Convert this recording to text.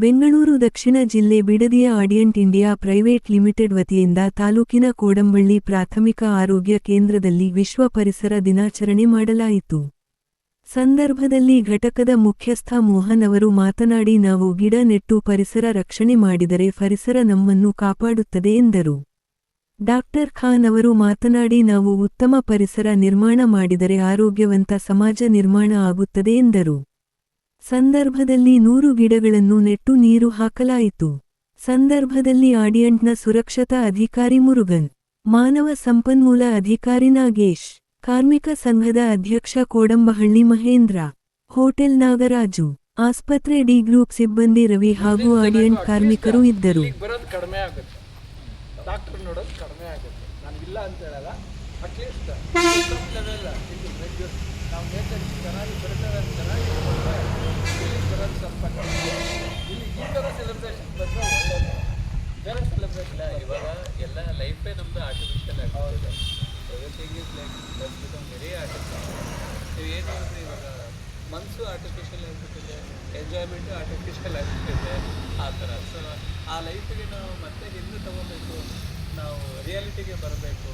ಬೆಂಗಳೂರು ದಕ್ಷಿಣ ಜಿಲ್ಲೆ ಬಿಡದಿಯ ಆಡಿಯಂಟ್ India private limited ವತಿಯಿಂದ ತಾಲೂಕಿನ ಕೋಡಂಬಳ್ಳಿ ಪ್ರಾಥಮಿಕ ಆರೋಗ್ಯ ಕೇಂದ್ರದಲ್ಲಿ ವಿಶ್ವ ಪರಿಸರ ದಿನಾಚರಣೆ ಮಾಡಲಾಯಿತು. ಸಂದರ್ಭದಲ್ಲಿ ಘಟಕದ ಮುಖ್ಯಸ್ಥ ಮೋಹನ್ ಅವರು ಮಾತನಾಡಿ, ನಾವು ಗಿಡ ನೆಟ್ಟು ಪರಿಸರ ರಕ್ಷಣೆ ಮಾಡಿದರೆ ಪರಿಸರ ನಮ್ಮನ್ನು ಕಾಪಾಡುತ್ತದೆ ಎಂದರು. ಡಾಕ್ಟರ್ ಖಾನ್ ಅವರು ಮಾತನಾಡಿ, ನಾವು ಉತ್ತಮ ಪರಿಸರ ನಿರ್ಮಾಣ ಮಾಡಿದರೆ ಆರೋಗ್ಯವಂತ ಸಮಾಜ ನಿರ್ಮಾಣ ಆಗುತ್ತದೆ ಎಂದರು. ಸಂದರ್ಭದಲ್ಲಿ 100 ಗಿಡಗಳನ್ನು ನೆಟ್ಟು ನೀರು ಹಾಕಲಾಯಿತು. ಸಂದರ್ಭದಲ್ಲಿ ಆಡಿಯಂಟ್ನ ಸುರಕ್ಷತಾ ಅಧಿಕಾರಿ ಮುರುಗನ್, ಮಾನವ ಸಂಪನ್ಮೂಲ ಅಧಿಕಾರಿ ನಾಗೇಶ್, ಕಾರ್ಮಿಕ ಸಂಘದ ಅಧ್ಯಕ್ಷ ಕೋಡಂಬಹಳ್ಳಿ ಮಹೇಂದ್ರ, ಹೋಟೆಲ್ ನಾಗರಾಜು, ಆಸ್ಪತ್ರೆ ಡಿ ಗ್ರೂಪ್ ಸಿಬ್ಬಂದಿ ರವಿ ಹಾಗೂ ಆಡಿಯಂಟ್ ಕಾರ್ಮಿಕರು ಇದ್ದರು. ಇವಾಗ ಎಲ್ಲ ಲೈಫೇ ನಮ್ಮದು ಆರ್ಟಿಫಿಷಿಯಲ್ ಆಗ್ತಿದೆ. Everything is like that's become very artificial. ಏನು ಅಂದರೆ ಇವಾಗ ಮನಸ್ಸು ಆರ್ಟಿಫಿಷಿಯಲ್ ಆಗಿಬಿಟ್ಟಿದೆ, ಎಂಜಾಯ್ಮೆಂಟು ಆರ್ಟಿಫಿಷಿಯಲ್ ಆಗಿಬಿಟ್ಟಿದೆ. ಆ ಥರ ಸೊ ಆ ಲೈಫಿಗೆ ನಾವು ಮತ್ತೆ ಹಿಂದೆ ತಗೋಬೇಕು, ನಾವು ರಿಯಾಲಿಟಿಗೆ ಬರಬೇಕು.